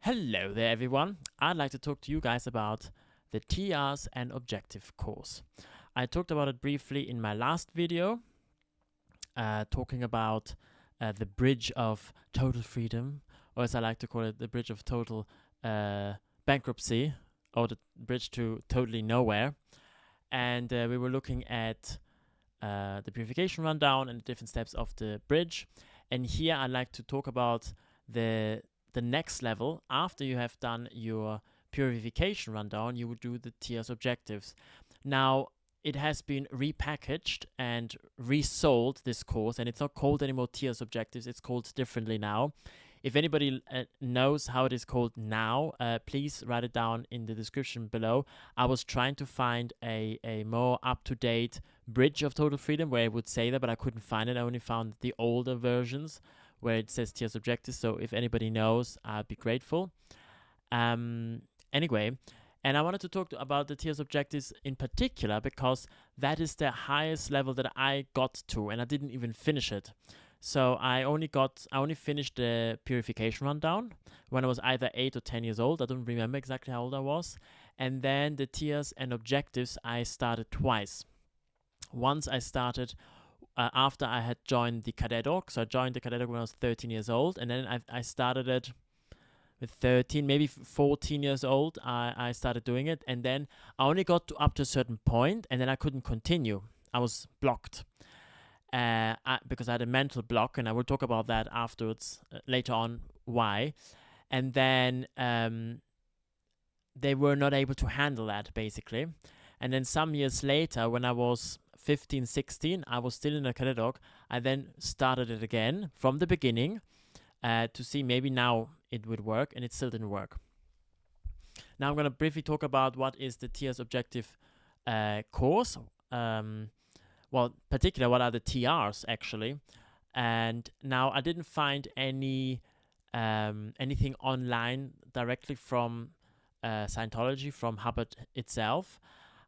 Hello there everyone, I'd like to talk to you guys about the TRs and Objective course. I talked about it briefly in my last video, talking about the bridge of total freedom, or as I like to call it, the bridge of total bankruptcy, or the bridge to totally nowhere. And we were looking at the purification rundown and the different steps of the bridge. And here I'd like to talk about the next level. After you have done your purification rundown, you would do the TRs objectives. Now, it has been repackaged and resold, this course, and it's not called anymore TRs objectives, it's called differently now. If anybody knows how it is called now, please write it down in the description below. I was trying to find a more up-to-date bridge of total freedom where it would say that, but I couldn't find it. I only found the older versions where it says TRs objectives. So if anybody knows, I'd be grateful. Anyway, and I wanted to talk about the TRs objectives in particular because that is the highest level that I got to, and I didn't even finish it. So I only finished the purification rundown when I was either 8 or 10 years old. I don't remember exactly how old I was. And then the TRs and objectives I started twice. Once I started after I had joined the cadet org. So I joined the cadet org when I was 13 years old, and then I started it with 13, maybe 14 years old. I started doing it, and then I only got up to a certain point, and then I couldn't continue. I was blocked because I had a mental block, and I will talk about that afterwards, later on, why. And then they were not able to handle that, basically. And then some years later, when I was 15, 16, I was still in a cadet org. I then started it again from the beginning to see maybe now it would work, and it still didn't work. Now I'm going to briefly talk about what is the TRs objective course. Well, particularly what are the TRs actually. And now I didn't find anything online directly from Scientology, from Hubbard itself.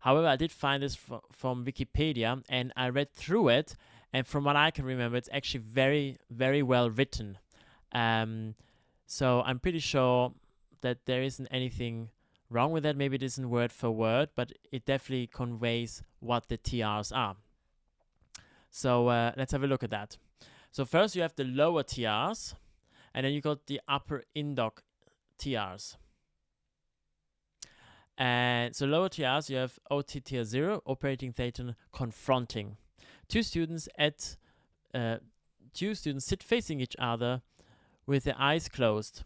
However, I did find this from Wikipedia, and I read through it, and from what I can remember, it's actually very, very well written. So I'm pretty sure that there isn't anything wrong with that. Maybe it isn't word for word, but it definitely conveys what the TRs are. So let's have a look at that. So first you have the lower TRs, and then you got the upper INDOC TRs. And so lower TRs, you have OT tier 0, operating thetan confronting. Two students sit facing each other with their eyes closed.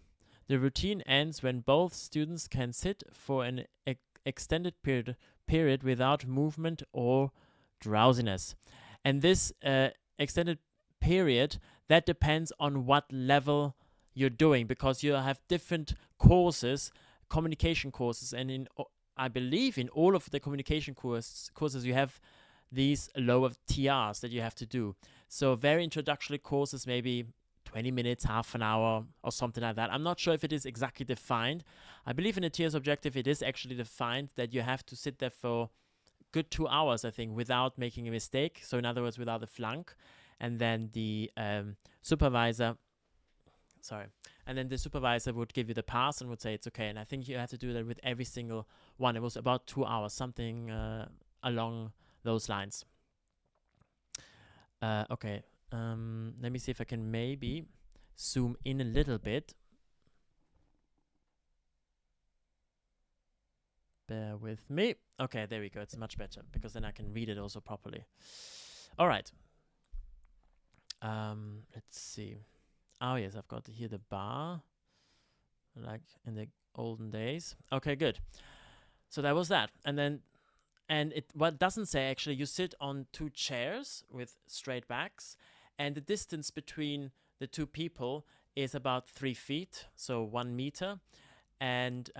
The routine ends when both students can sit for an extended period without movement or drowsiness. And this extended period, that depends on what level you're doing, because you have different courses, communication courses, and I believe in all of the communication courses you have these lower TRs that you have to do. So very introductory courses, maybe 20 minutes, half an hour, or something like that. I'm not sure if it is exactly defined. I believe in the TRs objective it is actually defined that you have to sit there for good 2 hours, I think, without making a mistake. So in other words, without a flunk. And then the supervisor would give you the pass and would say it's okay. And I think you have to do that with every single one. It was about 2 hours, something along those lines. Okay, let me see if I can maybe zoom in a little bit. Bear with me. Okay, there we go. It's much better because then I can read it also properly. All right. Let's see. Oh yes, I've got here the bar, like in the olden days. Okay, good. So that was that. And what doesn't say actually, you sit on 2 chairs with straight backs, and the distance between the 2 people is about 3 feet, so 1 meter, and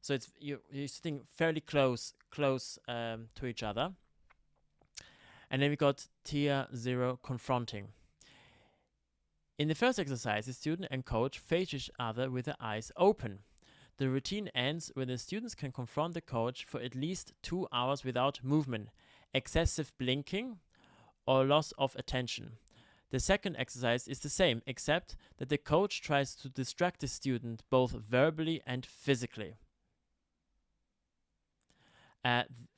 so it's you're sitting fairly close to each other. And then we got tier 0 confronting. In the first exercise, the student and coach face each other with their eyes open. The routine ends when the students can confront the coach for at least 2 hours without movement, excessive blinking, or loss of attention. The second exercise is the same, except that the coach tries to distract the student both verbally and physically.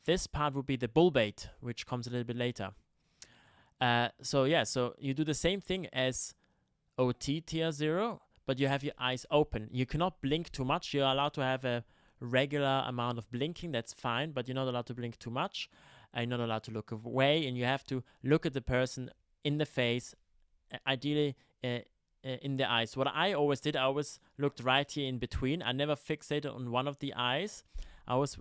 This part would be the bull bait, which comes a little bit later. So you do the same thing as OT tier 0, but you have your eyes open. You cannot blink too much. You're allowed to have a regular amount of blinking, that's fine, but you're not allowed to blink too much. You're not allowed to look away, and you have to look at the person in the face, ideally in the eyes. What I always did, I always looked right here in between. I never fixated on one of the eyes. I always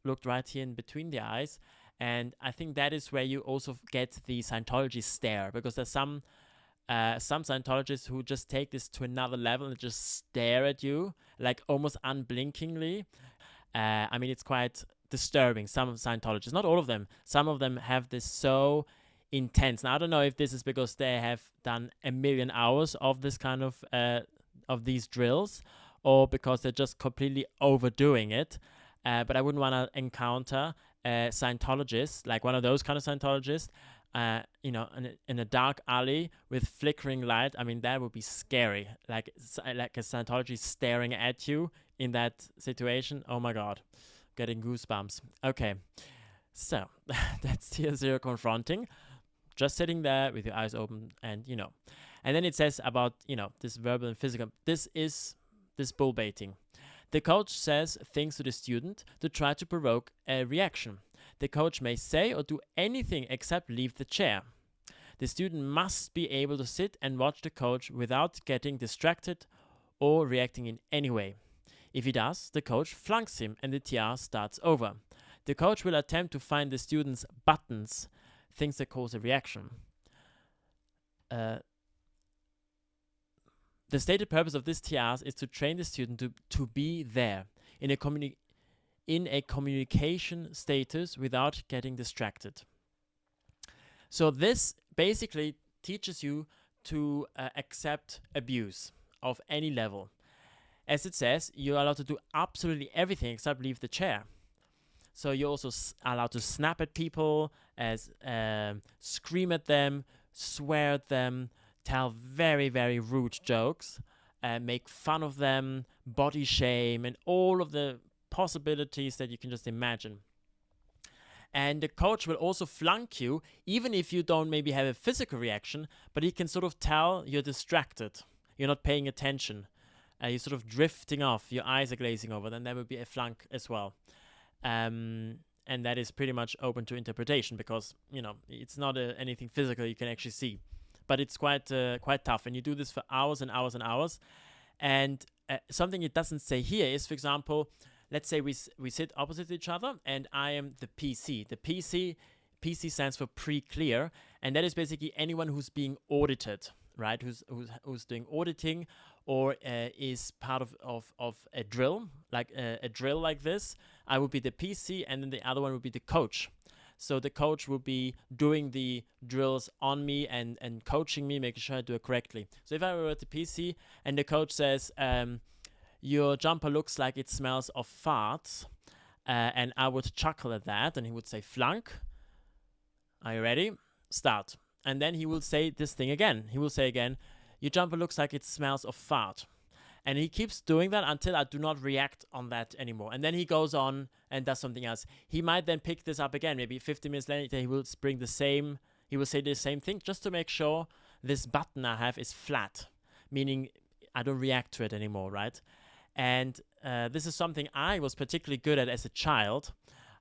looked right here in between the eyes. And I think that is where you also get the Scientology stare, because there's some Scientologists who just take this to another level and just stare at you, like almost unblinkingly. I mean, it's quite disturbing, some Scientologists, not all of them. Some of them have this so intense. Now, I don't know if this is because they have done a million hours of this kind of these drills, or because they're just completely overdoing it. But I wouldn't want to encounter a Scientologist, like one of those kind of Scientologists, in a dark alley with flickering light. I mean, that would be scary. Like a Scientology staring at you in that situation. Oh my God, getting goosebumps. Okay, so that's tier 0 confronting. Just sitting there with your eyes open, and and then it says about this verbal and physical. This is this bull baiting. The coach says things to the student to try to provoke a reaction. The coach may say or do anything except leave the chair. The student must be able to sit and watch the coach without getting distracted or reacting in any way. If he does, the coach flunks him and the TR starts over. The coach will attempt to find the student's buttons, things that cause a reaction. The stated purpose of this TRs is to train the student to be there in a communication status without getting distracted. So this basically teaches you to accept abuse of any level. As it says, you're allowed to do absolutely everything except leave the chair. So you're also allowed to snap at people, scream at them, swear at them, tell very, very rude jokes, make fun of them, body shame, and all of the possibilities that you can just imagine. And the coach will also flunk you, even if you don't maybe have a physical reaction, but he can sort of tell you're distracted, you're not paying attention, you're sort of drifting off, your eyes are glazing over, then there will be a flunk as well. And that is pretty much open to interpretation, because it's not anything physical you can actually see. But it's quite tough, and you do this for hours and hours and hours. And something it doesn't say here is, for example, let's say we sit opposite each other, and I am the PC. The PC stands for pre-clear, and that is basically anyone who's being audited, right? Who's doing auditing, or is part of a drill, like a drill like this. I would be the PC, and then the other one would be the coach. So the coach will be doing the drills on me and coaching me, making sure I do it correctly. So if I were at the PC and the coach says, your jumper looks like it smells of farts, and I would chuckle at that, and he would say, flunk. Are you ready? Start. And then he will say this thing again. He will say again, your jumper looks like it smells of fart. And he keeps doing that until I do not react on that anymore. And then he goes on and does something else. He might then pick this up again. Maybe 50 minutes later, he will say the same thing, just to make sure this button I have is flat, meaning I don't react to it anymore, right? And this is something I was particularly good at as a child.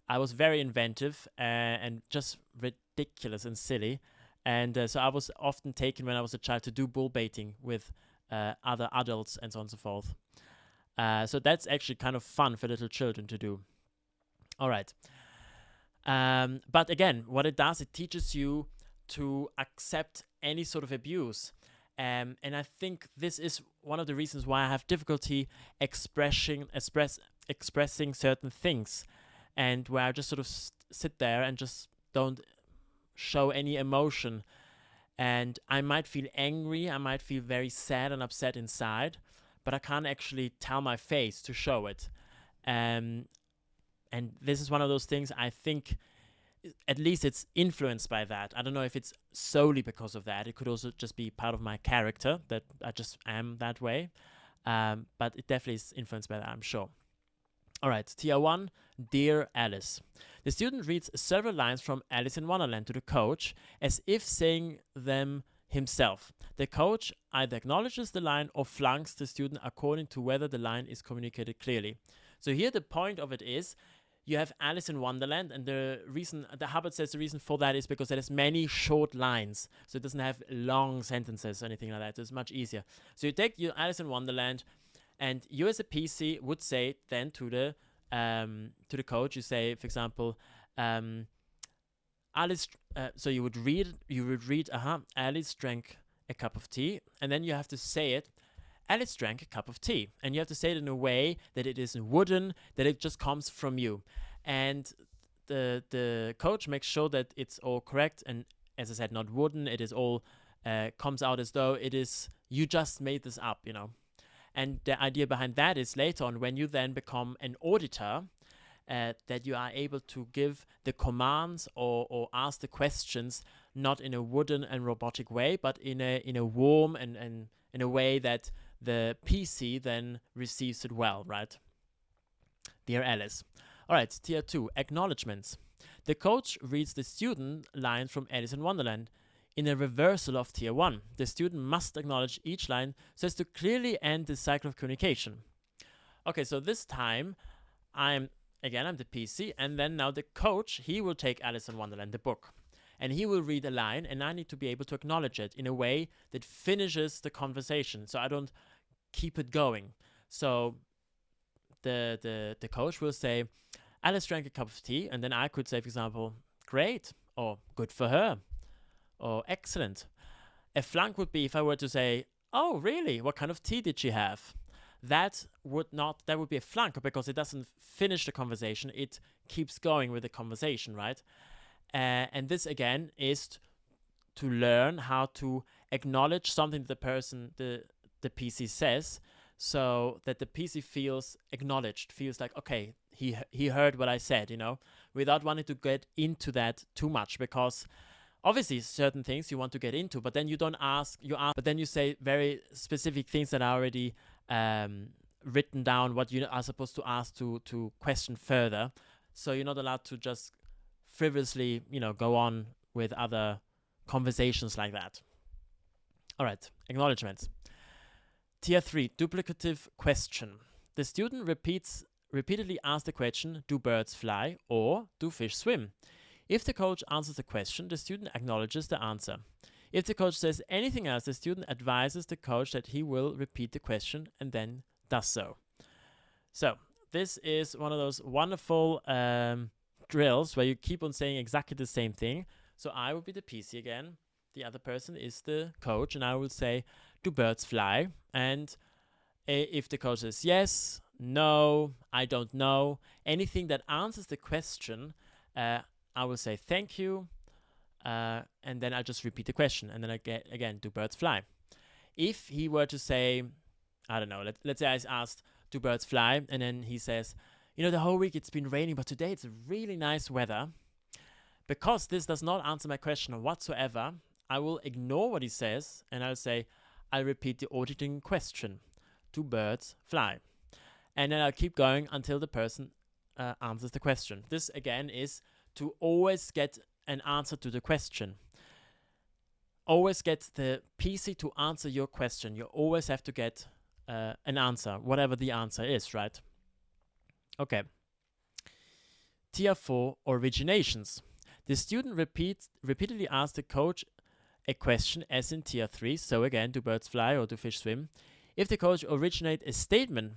I was very inventive and just ridiculous and silly. And so I was often taken when I was a child to do bull baiting with other adults and so on and so forth. So that's actually kind of fun for little children to do. All right. But again, what it does, it teaches you to accept any sort of abuse. And I think this is one of the reasons why I have difficulty expressing certain things, and where I just sort of sit there and just don't show any emotion. And I might feel angry, I might feel very sad and upset inside, but I can't actually tell my face to show it. And this is one of those things I think at least it's influenced by that. I don't know if it's solely because of that. It could also just be part of my character, that I just am that way. But it definitely is influenced by that, I'm sure. All right, Tier 1, Dear Alice. The student reads several lines from Alice in Wonderland to the coach as if saying them himself. The coach either acknowledges the line or flunks the student according to whether the line is communicated clearly. So here the point of it is, you have Alice in Wonderland, and the Hubbard says the reason for that is because it has many short lines. So it doesn't have long sentences or anything like that. So it's much easier. So you take your Alice in Wonderland, and you as a PC would say then to the coach, you say, for example, Alice. So you would read, Alice drank a cup of tea, and then you have to say it. Alice drank a cup of tea, and you have to say it in a way that it isn't wooden, that it just comes from you. And the coach makes sure that it's all correct, and as I said, not wooden. It is all comes out as though it is, you just made this up, And the idea behind that is later on, when you then become an auditor, that you are able to give the commands or ask the questions not in a wooden and robotic way, but in a warm and in a way that the PC then receives it well, right? Dear Alice. All right, Tier 2, Acknowledgements. The coach reads the student lines from Alice in Wonderland. In a reversal of Tier 1, the student must acknowledge each line so as to clearly end the cycle of communication. Okay, so this time, I'm the PC, and then now the coach, he will take Alice in Wonderland, the book, and he will read a line, and I need to be able to acknowledge it in a way that finishes the conversation, so I don't keep it going. So the coach will say, Alice drank a cup of tea, and then I could say, for example, great, or good for her, or excellent. A flunk would be if I were to say, oh, really? What kind of tea did she have? That would be a flunk, because it doesn't finish the conversation. It keeps going with the conversation, right? And this, again, is to learn how to acknowledge something that the PC says, so that the PC feels acknowledged, feels like, okay, he heard what I said, without wanting to get into that too much, because obviously certain things you want to get into, but then you don't ask, but then you say very specific things that are already written down, what you are supposed to ask to question further. So you're not allowed to just frivolously, go on with other conversations like that. All right, acknowledgements. Tier 3, duplicative question. The student repeatedly asks the question, do birds fly, or do fish swim? If the coach answers the question, the student acknowledges the answer. If the coach says anything else, the student advises the coach that he will repeat the question and then does so. So this is one of those wonderful drills where you keep on saying exactly the same thing. So I will be the PC again. The other person is the coach, and I will say, do birds fly? And if the coach says yes, no, I don't know, anything that answers the question, I will say thank you, and then I just repeat the question, and then again, do birds fly? If he were to say, I don't know, let's say I asked, do birds fly? And then he says, the whole week it's been raining, but today it's really nice weather. Because this does not answer my question whatsoever, I will ignore what he says, and I'll say, I'll repeat the auditing question. Do birds fly? And then I'll keep going until the person answers the question. This, again, is to always get an answer to the question. Always get the PC to answer your question. You always have to get an answer, whatever the answer is, right? Okay. Tier 4, originations. The student repeatedly asks the coach a question as in Tier 3. So again, do birds fly or do fish swim? If the coach originates a statement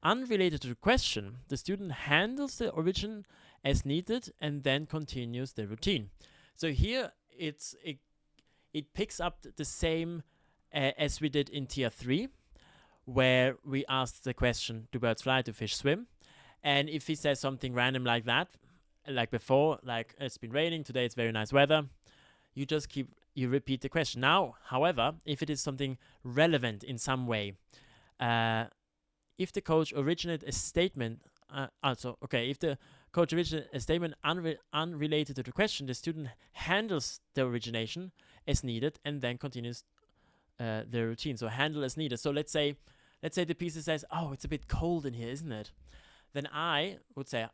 unrelated to the question, the student handles the origin as needed and then continues the routine. So here it picks up the same as we did in Tier 3, where we asked the question, do birds fly, do fish swim? And if he says something random like that, like before, like it's been raining, today it's very nice weather, you repeat the question. Now, however, if it is something relevant in some way, if the coach originates a statement, if the coach originates a statement unrelated to the question, the student handles the origination as needed and then continues the routine. So handle as needed. So let's say the PC says, oh, it's a bit cold in here, isn't it? Then I would say,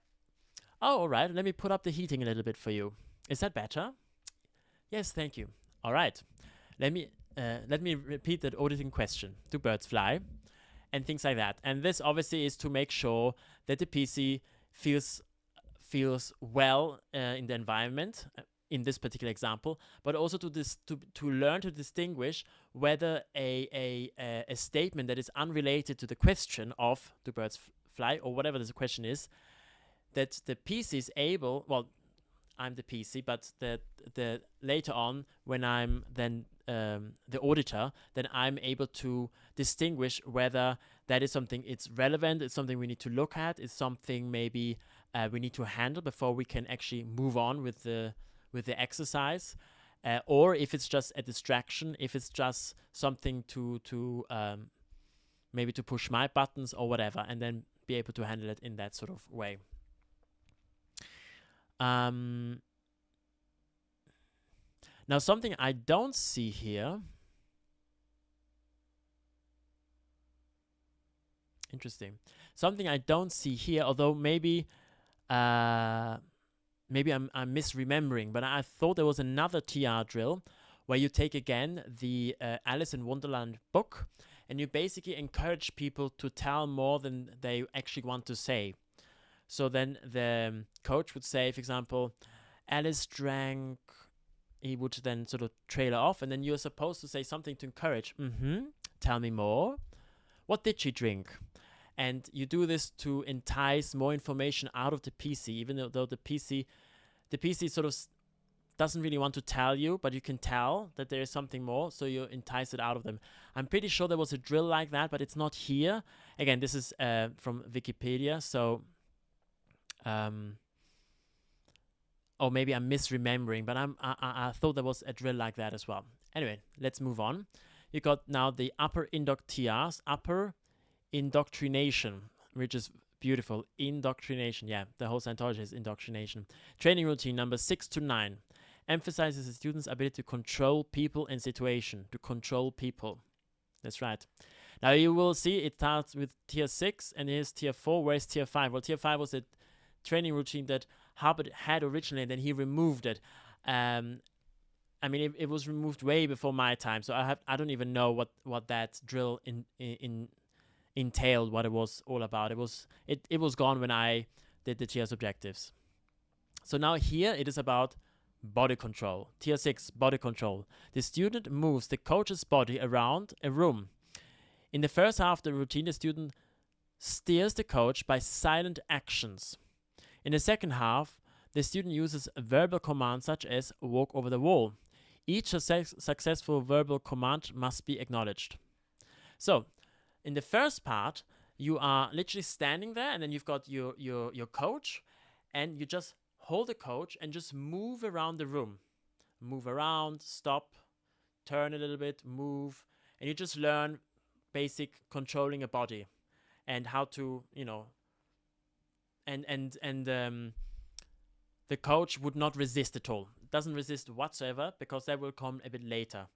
oh, all right, let me put up the heating a little bit for you. Is that better? Yes, thank you. All right, let me repeat that auditing question. Do birds fly? And things like that. And this obviously is to make sure that the PC feels well in the environment, in this particular example, but also to learn to distinguish whether a statement that is unrelated to the question of do birds fly or whatever the question is, that the PC is able, well, I'm the PC, but the later on when I'm then the auditor, then I'm able to distinguish whether that is something it's relevant, it's something we need to look at, it's something maybe we need to handle before we can actually move on with the exercise, or if it's just a distraction, if it's just something to maybe to push my buttons or whatever, and then be able to handle it in that sort of way. Now something I don't see here. Interesting. Something I don't see here, although maybe I'm misremembering, but I thought there was another TR drill where you take again the Alice in Wonderland book and you basically encourage people to tell more than they actually want to say. So then the coach would say, for example, Alice drank, he would then sort of trailer off, and then you're supposed to say something to encourage. Tell me more. What did she drink? And you do this to entice more information out of the PC, even though the PC sort of doesn't really want to tell you, but you can tell that there is something more, so you entice it out of them. I'm pretty sure there was a drill like that, but it's not here. Again, this is from Wikipedia, so or maybe I'm misremembering, but I thought there was a drill like that as well. Anyway, let's move on. You got now the upper TRs, upper indoctrination, which is beautiful. Indoctrination, yeah, the whole Scientology is indoctrination. Training routine number 6 to 9 emphasizes the student's ability to control people and situation, to control people. That's right. Now you will see it starts with tier 6 and here's tier 4. Where's tier 5? Well, tier 5 was a training routine that Hubbard had originally, and then he removed it. I mean, it was removed way before my time, so I don't even know what that drill entailed, what it was all about. It was gone when I did the TRs objectives. So now here it is about body control. Tier 6, body control. The student moves the coach's body around a room. In the first half of the routine, the student steers the coach by silent actions. In the second half, the student uses verbal commands such as walk over the wall. Each successful verbal command must be acknowledged. So, in the first part, you are literally standing there and then you've got your coach and you just hold the coach and just move around the room. Move around, stop, turn a little bit, move, and you just learn basic controlling a body and how to, the coach would not resist at all. Doesn't resist whatsoever, because that will come a bit later.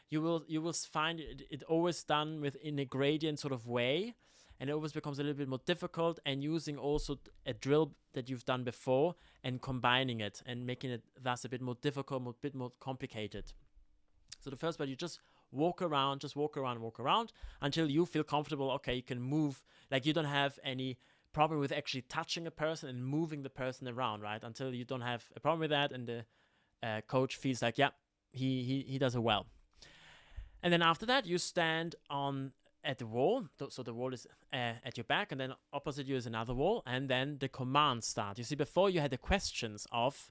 You will find it always done within a gradient sort of way, and it always becomes a little bit more difficult, and using also a drill that you've done before and combining it and making it thus a bit more difficult, a bit more complicated. So the first part, you just walk around until you feel comfortable. Okay, you can move, like you don't have any problem with actually touching a person and moving the person around, right? Until you don't have a problem with that, and the coach feels like, yeah, he does it well. And then after that, you stand at the wall. So the wall is at your back, and then opposite you is another wall, and then the commands start. You see, before you had the questions of,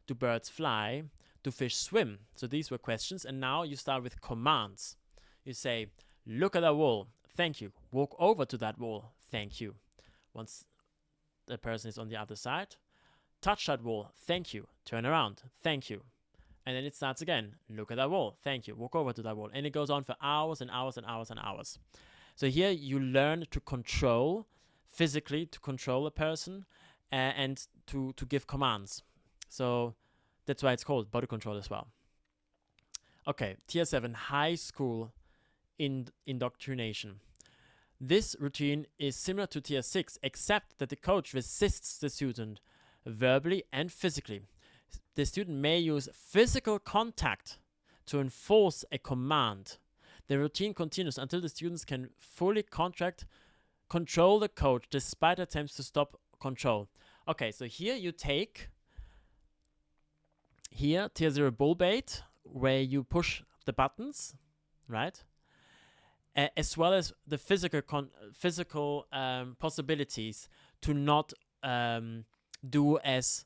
do birds fly? Do fish swim? So these were questions, and now you start with commands. You say, look at that wall. Thank you. Walk over to that wall. Thank you. Once the person is on the other side, touch that wall. Thank you. Turn around. Thank you. And then it starts again. Look at that wall. Thank you. Walk over to that wall. And it goes on for hours and hours and hours and hours. So here you learn to control, physically to control a person, and to give commands. So that's why it's called body control as well. Okay, tier 7, high school indoctrination. This routine is similar to tier 6, except that the coach resists the student verbally and physically. The student may use physical contact to enforce a command. The routine continues until the students can fully control the coach despite attempts to stop control. Okay, so here you take tier 0 bull bait, where you push the buttons, right? As well as the physical possibilities to not do as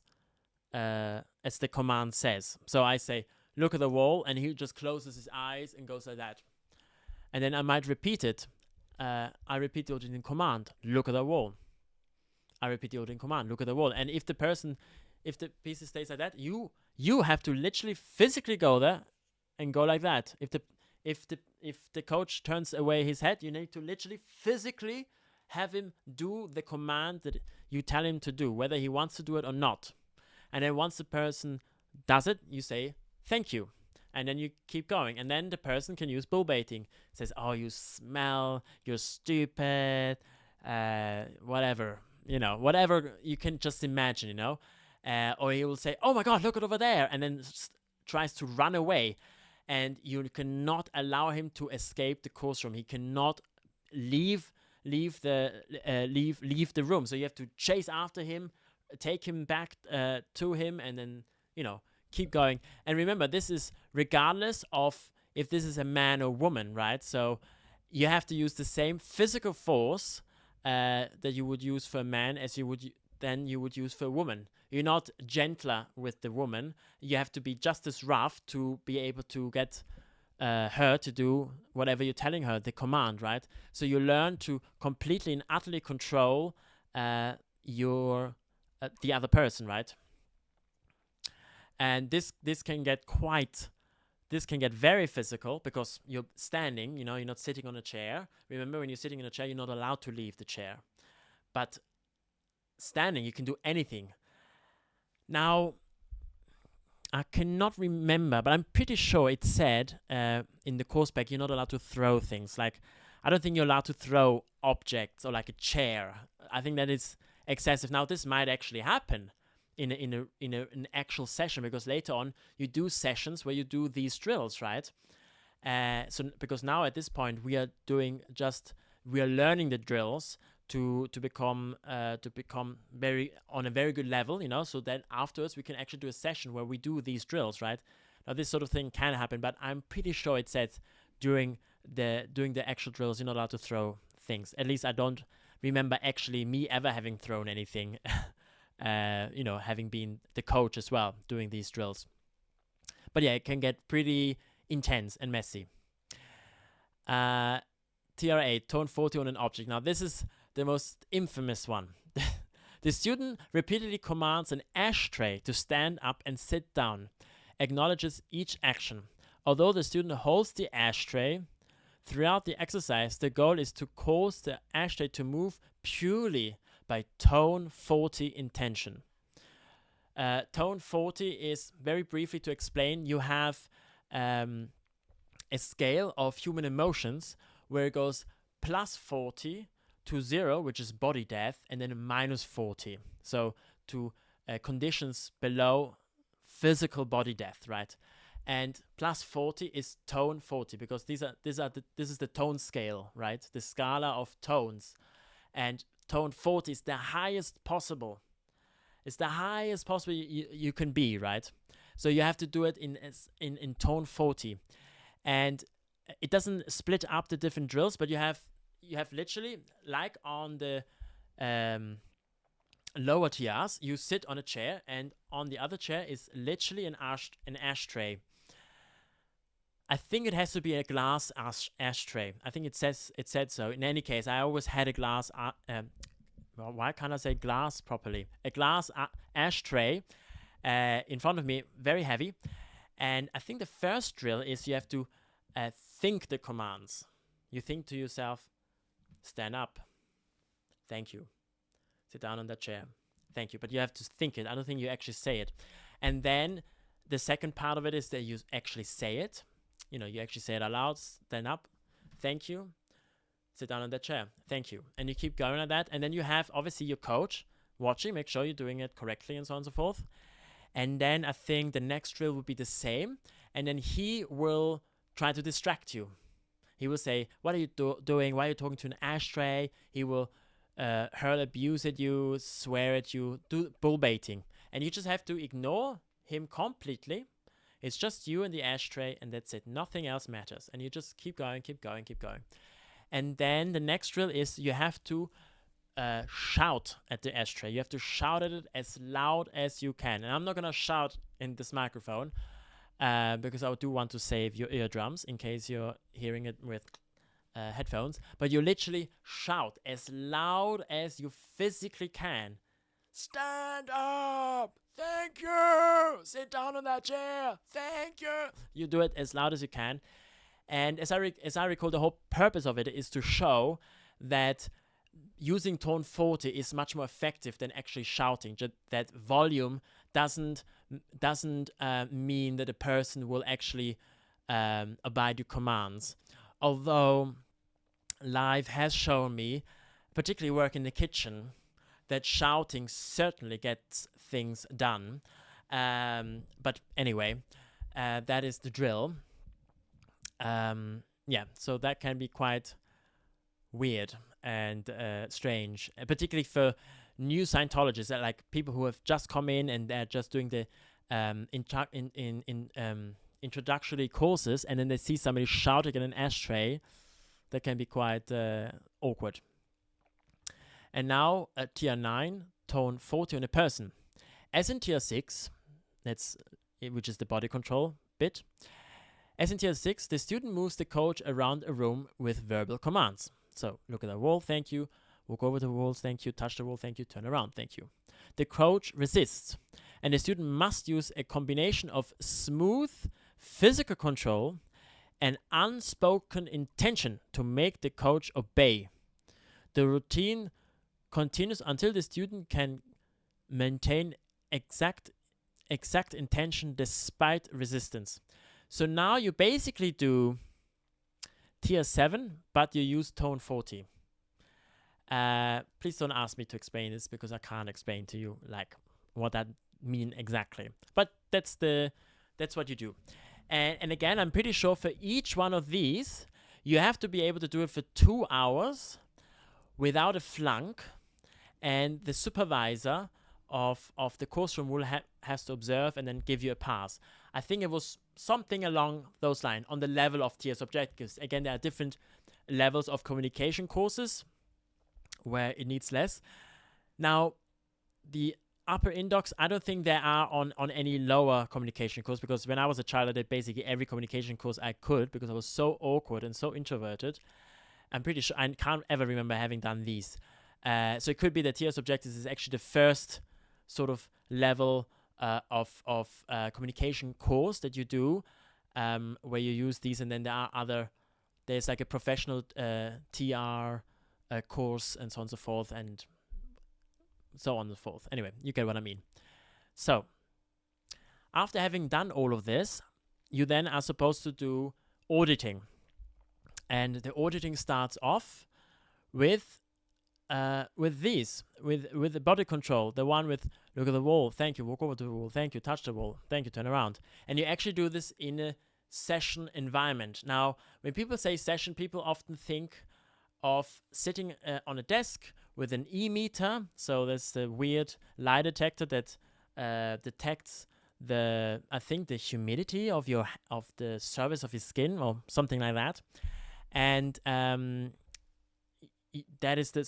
the command says. So I say, look at the wall, and he just closes his eyes and goes like that. And then I might repeat it. I repeat the auditing command, look at the wall. I repeat the auditing command, look at the wall. And if the piece stays like that, you have to literally physically go there and go like that. If the coach turns away his head, you need to literally physically have him do the command that you tell him to do, whether he wants to do it or not. And then once the person does it, you say, thank you. And then you keep going. And then the person can use bull baiting. Says, oh, you smell, you're stupid, whatever. Whatever you can just imagine, or he will say, oh my God, look at over there. And then tries to run away. And you cannot allow him to escape the course room. He cannot leave the room. So you have to chase after him, take him back to him, and then keep going. And remember, this is regardless of if this is a man or woman, right? So you have to use the same physical force that you would use for a man as you would use for a woman. You're not gentler with the woman. You have to be just as rough to be able to get her to do whatever you're telling her, the command, right? So you learn to completely and utterly control the other person, right? And this can get very physical because you're standing, you're not sitting on a chair. Remember, when you're sitting in a chair, you're not allowed to leave the chair. But standing, you can do anything. Now, I cannot remember, but I'm pretty sure it said in the course spec you're not allowed to throw things. Like, I don't think you're allowed to throw objects or like a chair. I think that is excessive. Now, this might actually happen in an actual session, because later on you do sessions where you do these drills, right? So because now at this point we are learning the drills to become very on a very good level, so then afterwards we can actually do a session where we do these drills, right? Now this sort of thing can happen, but I'm pretty sure it said doing the actual drills you're not allowed to throw things. At least I don't remember actually me ever having thrown anything. Having been the coach as well, doing these drills. But yeah, it can get pretty intense and messy. TR8, tone 40 on an object. Now, this is the most infamous one. The student repeatedly commands an ashtray to stand up and sit down, acknowledges each action. Although the student holds the ashtray throughout the exercise, the goal is to cause the ashtray to move purely by tone 40 intention. Tone 40 is, very briefly to explain, you have a scale of human emotions where it goes plus 40 to 0, which is body death, and then minus 40. So to conditions below physical body death, right? And plus 40 is tone 40, because this is the tone scale, right? The scala of tones. And tone 40 is the highest possible. It's the highest possible you can be, right? So you have to do it in tone 40. And it doesn't split up the different drills, but you have literally, like on the lower TRs, you sit on a chair, and on the other chair is literally an ashtray. I think it has to be a glass ashtray. I think it said so. In any case, I always had a glass. Well, why can't I say glass properly? A glass ashtray in front of me, very heavy. And I think the first drill is you have to think the commands. You think to yourself, stand up. Thank you. Sit down on that chair. thank you. But you have to think it. I don't think you actually say it. And then the second part of it is that you actually say it. You actually say it aloud, stand up, thank you, sit down in that chair, thank you. And you keep going like that. And then you have, obviously, your coach watching, make sure you're doing it correctly and so on and so forth. And then I think the next drill will be the same. And then he will try to distract you. He will say, what are you doing? Why are you talking to an ashtray? He will hurl abuse at you, swear at you, do bull baiting. And you just have to ignore him completely. It's just you and the ashtray, and that's it. Nothing else matters. And you just keep going, keep going, keep going. And then the next drill is you have to shout at the ashtray. You have to shout at it as loud as you can. And I'm not going to shout in this microphone because I do want to save your eardrums in case you're hearing it with headphones. But you literally shout as loud as you physically can. Stand up! Thank you! Sit down on that chair! Thank you! You do it as loud as you can. And as I recall, the whole purpose of it is to show that using tone 40 is much more effective than actually shouting. Just that volume doesn't mean that a person will actually abide your commands. Although life has shown me, particularly work in the kitchen, that shouting certainly gets things done. But anyway, that is the drill. So that can be quite weird and strange, particularly for new Scientologists, like people who have just come in and they're just doing the introductory courses, and then they see somebody shouting at an ashtray. That can be quite awkward. And now at tier 9, tone 40 on a person. As in tier 6, which is the body control bit. As in tier 6, the student moves the coach around a room with verbal commands. So look at the wall, thank you. Walk over the walls, thank you. Touch the wall, thank you. Turn around, thank you. The coach resists, and the student must use a combination of smooth physical control and unspoken intention to make the coach obey. The routine continues until the student can maintain exact intention despite resistance. So now you basically do tier 7, but you use tone 40. Please don't ask me to explain this because I can't explain to you like what that mean exactly. But that's what you do. And again, I'm pretty sure for each one of these, you have to be able to do it for 2 hours without a flunk, and the supervisor of the course room will has to observe and then give you a pass. I think it was something along those lines on the level of TRs objectives. Again, there are different levels of communication courses where it needs less. Now, the upper index, I don't think there are on any lower communication course, because when I was a child, I did basically every communication course I could because I was so awkward and so introverted. I'm pretty sure I can't ever remember having done these. So it could be that TRs objectives is actually the first sort of level of communication course that you do, where you use these, and then there's like a professional TR course and so on and so forth, and so on and so forth. Anyway, you get what I mean. So after having done all of this, you then are supposed to do auditing, and the auditing starts off with the body control, the one with look at the wall, thank you, walk over to the wall, thank you, touch the wall, thank you, turn around. And you actually do this in a session environment. Now, when people say session, people often think of sitting on a desk with an e-meter. So there's the weird lie detector that detects the humidity of the surface of your skin or something like that. And that is the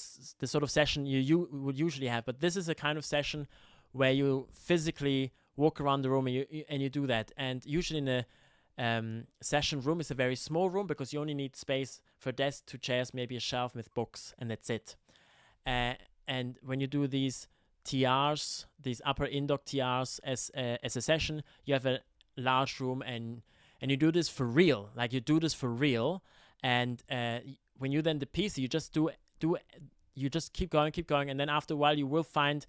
sort of session you would usually have. But this is a kind of session where you physically walk around the room and you do that. And usually in a session room is a very small room because you only need space for desk, 2 chairs, maybe a shelf with books, and that's it. And when you do these TRs, these upper indoc TRs as a session, you have a large room and you do this for real. Like you do this for real. And when you then the PC, you just keep going, and then after a while you will find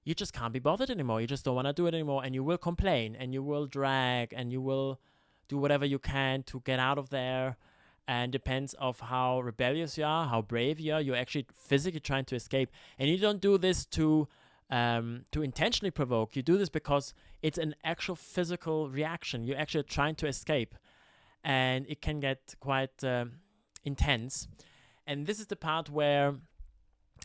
you just can't be bothered anymore. You just don't want to do it anymore, and you will complain, and you will drag, and you will do whatever you can to get out of there. And depends of how rebellious you are, how brave you are. You're actually physically trying to escape, and you don't do this to intentionally provoke. You do this because it's an actual physical reaction. You're actually trying to escape, and it can get quite intense. And this is the part where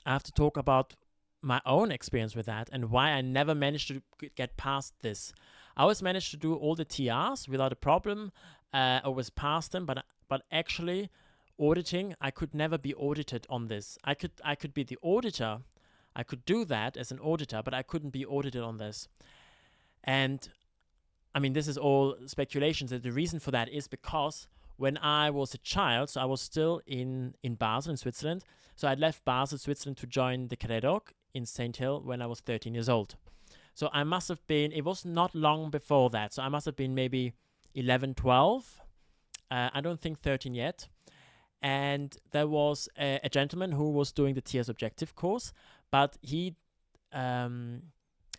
I have to talk about my own experience with that and why I never managed to get past this. I always managed to do all the TRs without a problem. Always passed them, but actually auditing, I could never be audited on this. I could be the auditor. I could do that as an auditor, but I couldn't be audited on this. And I mean, this is all speculations. The reason for that is because when I was a child, so I was still in Basel in Switzerland. So I left Basel, Switzerland to join the Cadet Dog in St. Hill when I was 13 years old. So I must have been, it was not long before that. So I must have been maybe 11, 12. I don't think 13 yet. And there was a gentleman who was doing the TRs Objective course, but he,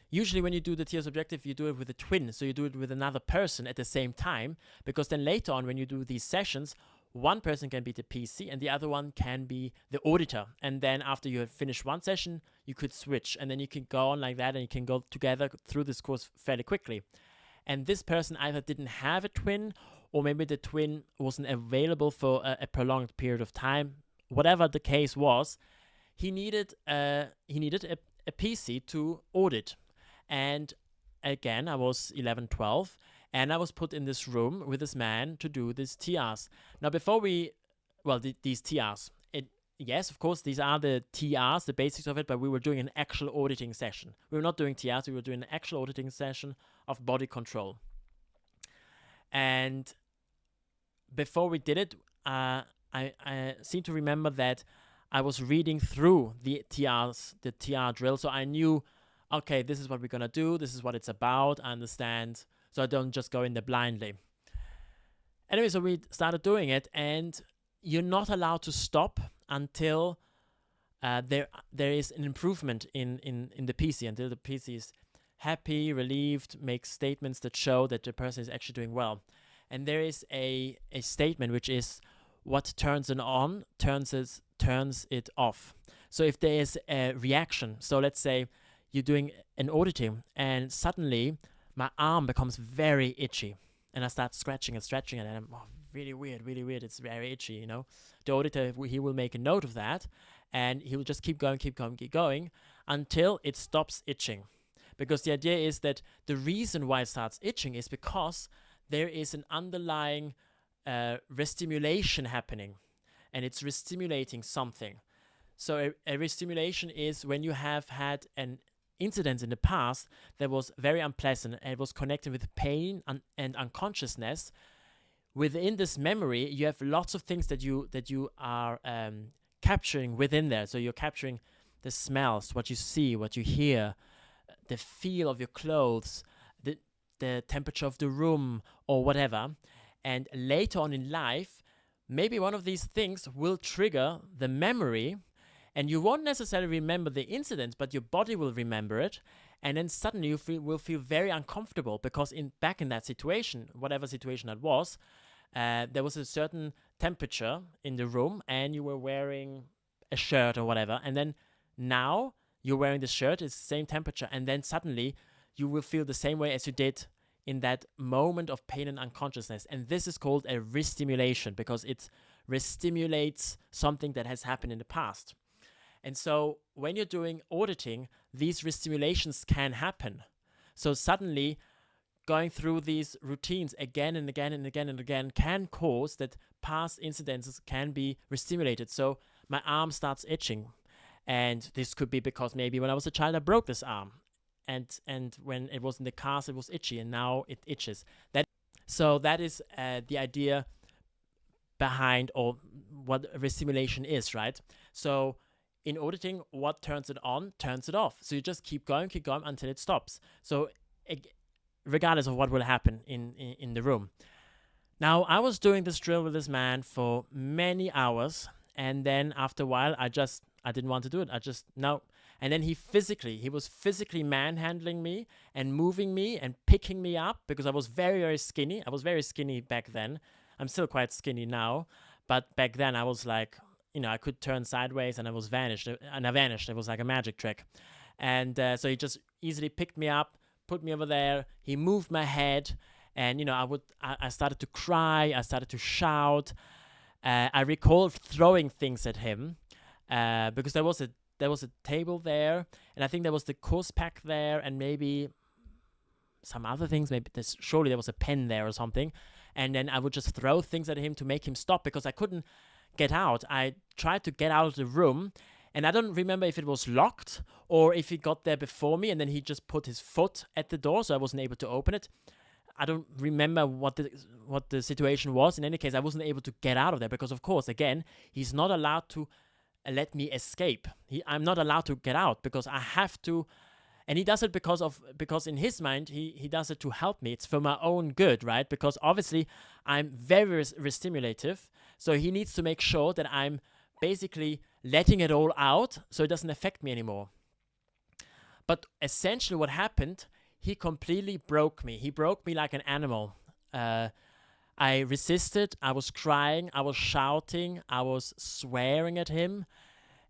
usually when you do the TRs Objective, you do it with a twin. So you do it with another person at the same time, because then later on when you do these sessions, one person can be the PC and the other one can be the auditor. And then after you have finished one session, you could switch, and then you can go on like that, and you can go together through this course fairly quickly. And this person either didn't have a twin, or maybe the twin wasn't available for a prolonged period of time. Whatever the case was, he needed a PC to audit. And again, I was 11, 12, and I was put in this room with this man to do these TRs. Now, before these TRs, yes, of course, these are the TRs, the basics of it, but we were doing an actual auditing session. We were not doing TRs, we were doing an actual auditing session of body control. And before we did it, I seem to remember that I was reading through the TRs, the TR drill, so I knew, okay, this is what we're going to do, this is what it's about, I understand, so I don't just go in there blindly. Anyway, so we started doing it, and you're not allowed to stop until there is an improvement in the PC, until the PC is happy, relieved, makes statements that show that the person is actually doing well. And there is a statement which is, what turns it on turns it off. So if there is a reaction, so let's say you're doing an auditing and suddenly my arm becomes very itchy and I start scratching and stretching it, and I'm really weird, it's very itchy, you know. The auditor, he will make a note of that, and he will just keep going until it stops itching. Because the idea is that the reason why it starts itching is because there is an underlying restimulation happening, and it's restimulating something. So a restimulation is when you have had an incident in the past that was very unpleasant and it was connected with pain and unconsciousness. Within this memory, you have lots of things that you are capturing within there. So you're capturing the smells, what you see, what you hear, the feel of your clothes, the temperature of the room, or whatever. And later on in life, maybe one of these things will trigger the memory, and you won't necessarily remember the incident, but your body will remember it. And then suddenly you will feel very uncomfortable, because back in that situation, whatever situation that was, there was a certain temperature in the room and you were wearing a shirt or whatever. And then now you're wearing the shirt, it's the same temperature. And then suddenly you will feel the same way as you did in that moment of pain and unconsciousness. And this is called a restimulation, because it restimulates something that has happened in the past. And so when you're doing auditing, these restimulations can happen. So suddenly going through these routines again and again and again and again can cause that past incidences can be restimulated. So my arm starts itching. And this could be because maybe when I was a child, I broke this arm. And when it was in the cast, it was itchy, and now it itches. So that is the idea behind, or what restimulation is, right? So in auditing, what turns it on turns it off. So you just keep going until it stops. So regardless of what will happen in the room. Now, I was doing this drill with this man for many hours, and then after a while, didn't want to do it. I just, no. And then he was physically manhandling me and moving me and picking me up because I was very, very skinny. I was very skinny back then. I'm still quite skinny now. But back then I was like, I could turn sideways and I vanished. It was like a magic trick. And so he just easily picked me up, put me over there. He moved my head, and I started to cry. I started to shout. I recall throwing things at him because there was a table there, and I think there was the course pack there, and maybe some other things. Surely there was a pen there or something. And then I would just throw things at him to make him stop because I couldn't get out. I tried to get out of the room, and I don't remember if it was locked or if he got there before me, and then he just put his foot at the door, so I wasn't able to open it. I don't remember what the situation was. In any case, I wasn't able to get out of there because, of course, again, he's not allowed to let me escape. I'm not allowed to get out because I have to. And he does it because in his mind, he does it to help me. It's for my own good, right? Because obviously I'm very restimulative. So he needs to make sure that I'm basically letting it all out so it doesn't affect me anymore. But essentially what happened, he completely broke me. He broke me like an animal. I resisted. I was crying. I was shouting. I was swearing at him.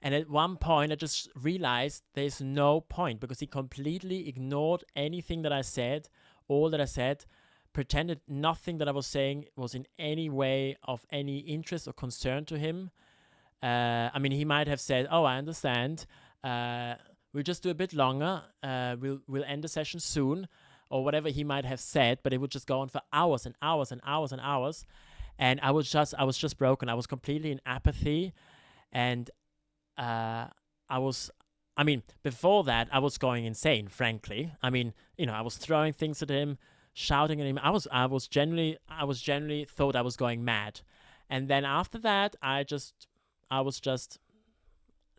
And at one point, I just realized there's no point because he completely ignored anything that I said, all that I said, pretended nothing that I was saying was in any way of any interest or concern to him. He might have said, "Oh, I understand. We'll just do a bit longer. We'll end the session soon," or whatever he might have said. But it would just go on for hours and hours and hours and hours, and I was just broken. I was completely in apathy, and before that, I was going insane, frankly. I was throwing things at him, shouting at him. I was generally thought I was going mad. And then after that, I was just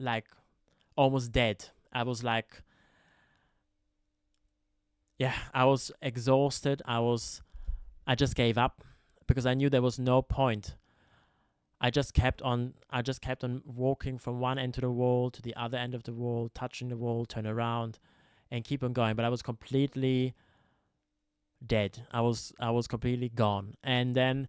like almost dead. I was like, I was exhausted. I just gave up because I knew there was no point. I just kept on walking from one end of the wall to the other end of the wall, touching the wall, turn around, and keep on going. But I was completely dead. I was completely gone. And then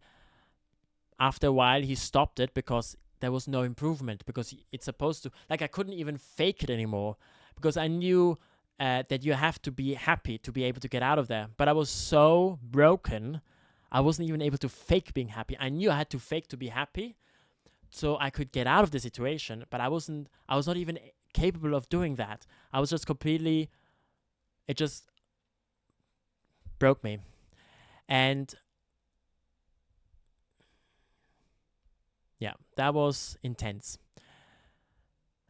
after a while, he stopped it because there was no improvement. Because it's supposed to, I couldn't even fake it anymore because I knew that you have to be happy to be able to get out of there. But I was so broken, I wasn't even able to fake being happy. I knew I had to fake to be happy so I could get out of the situation, but I was not even capable of doing that. I was just completely, it just broke me. And that was intense.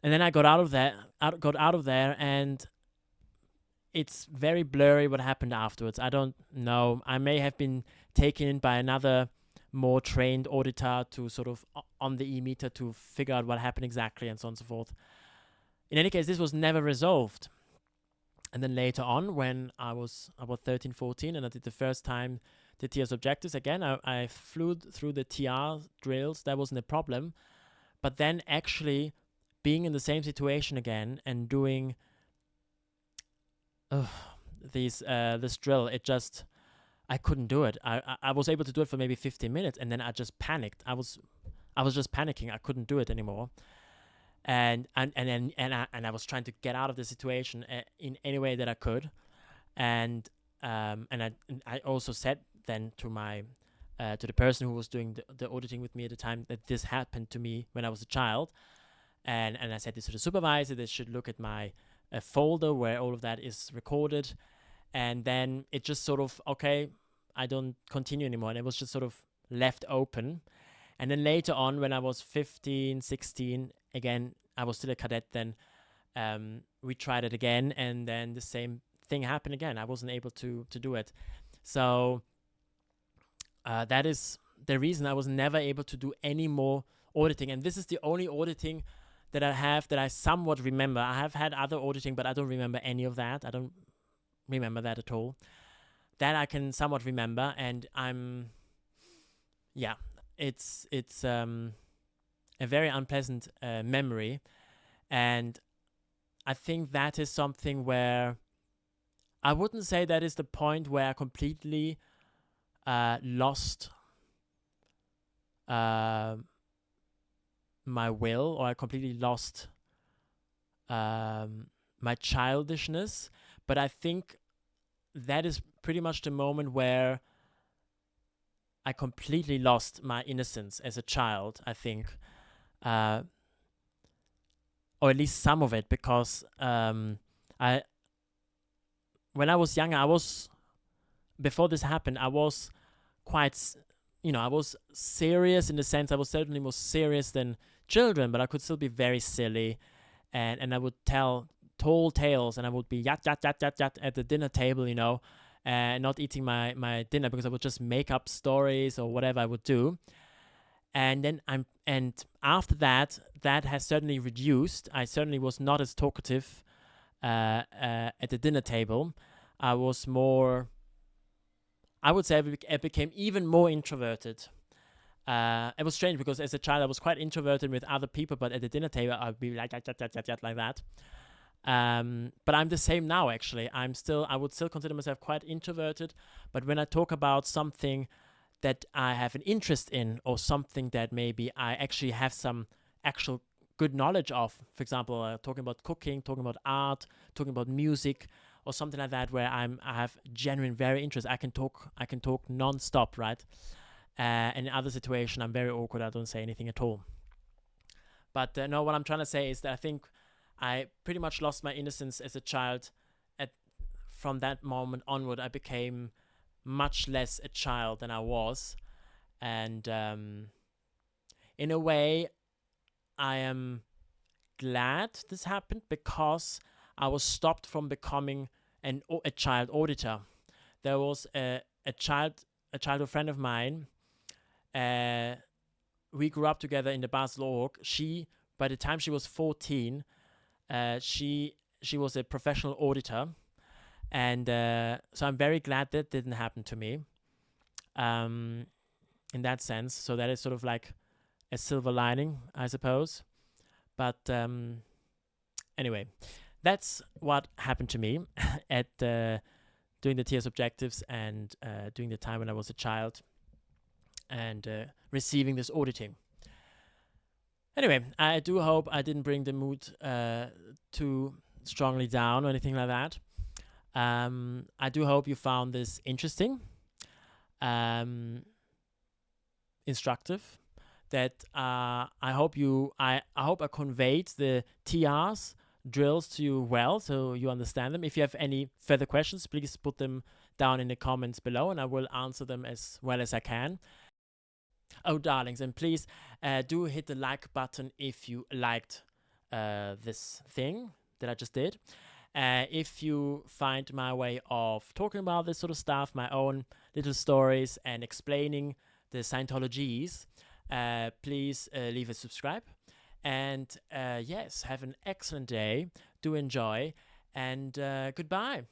And then I got out of there, and it's very blurry what happened afterwards. I don't know. I may have been taken in by another more trained auditor to sort of on the e-meter to figure out what happened exactly and so on and so forth. In any case, this was never resolved. And then later on, when I was about 13, 14, and I did the first time the TRs Objectives again, I flew through the TR drills. That wasn't a problem. But then actually being in the same situation again and doing this drill, I couldn't do it. I was able to do it for maybe 15 minutes, and then I just panicked. I was just panicking. I couldn't do it anymore, and I was trying to get out of the situation in any way that I could, and I also said then to the person who was doing the auditing with me at the time that this happened to me when I was a child, and I said this to the supervisor. They should look at my folder where all of that is recorded. And then it just sort of, okay, I don't continue anymore. And it was just sort of left open. And then later on, when I was 15, 16, again, I was still a cadet then, we tried it again. And then the same thing happened again. I wasn't able to do it. So that is the reason I was never able to do any more auditing. And this is the only auditing that I have that I somewhat remember. I have had other auditing, but I don't remember any of that. I don't remember that at all. That I can somewhat remember, and it's a very unpleasant memory, And I think that is something where I wouldn't say that is the point where I completely lost my will, or I completely lost my childishness. But I think that is pretty much the moment where I completely lost my innocence as a child, I think. Or at least some of it, because I when I was younger, before this happened, I was quite, I was serious in the sense I was certainly more serious than children, but I could still be very silly, and I would tell tall tales, and I would be yat yat yat yat yat at the dinner table, not eating my dinner, because I would just make up stories or whatever I would do. And then after that has certainly reduced. I certainly was not as talkative at the dinner table. I was more, I would say I became even more introverted. It was strange because as a child I was quite introverted with other people, but at the dinner table I'd be like like that. But I'm the same now, actually. I would still consider myself quite introverted, but when I talk about something that I have an interest in, or something that maybe I actually have some actual good knowledge of, for example, talking about cooking, talking about art, talking about music, or something like that, where I have genuine very interest, I can talk non-stop, right? And in other situations, I'm very awkward. I don't say anything at all. But no, what I'm trying to say is that I think I pretty much lost my innocence as a child. From that moment onward, I became much less a child than I was. And in a way, I am glad this happened, because I was stopped from becoming a child auditor. There was a childhood friend of mine. We grew up together in the Basel org. By the time she was 14, she was a professional auditor, and so I'm very glad that didn't happen to me. In that sense, so that is sort of like a silver lining, I suppose. But anyway, that's what happened to me at doing the TRs Objectives, and during the time when I was a child, and receiving this auditing. Anyway, I do hope I didn't bring the mood too strongly down or anything like that. I do hope you found this interesting, instructive. That I hope I conveyed the TRs drills to you well, so you understand them. If you have any further questions, please put them down in the comments below, and I will answer them as well as I can. Oh, darlings, and please do hit the like button if you liked this thing that I just did. If you find my way of talking about this sort of stuff, my own little stories, and explaining the Scientologys, please leave a subscribe. And yes, have an excellent day. Do enjoy, and goodbye.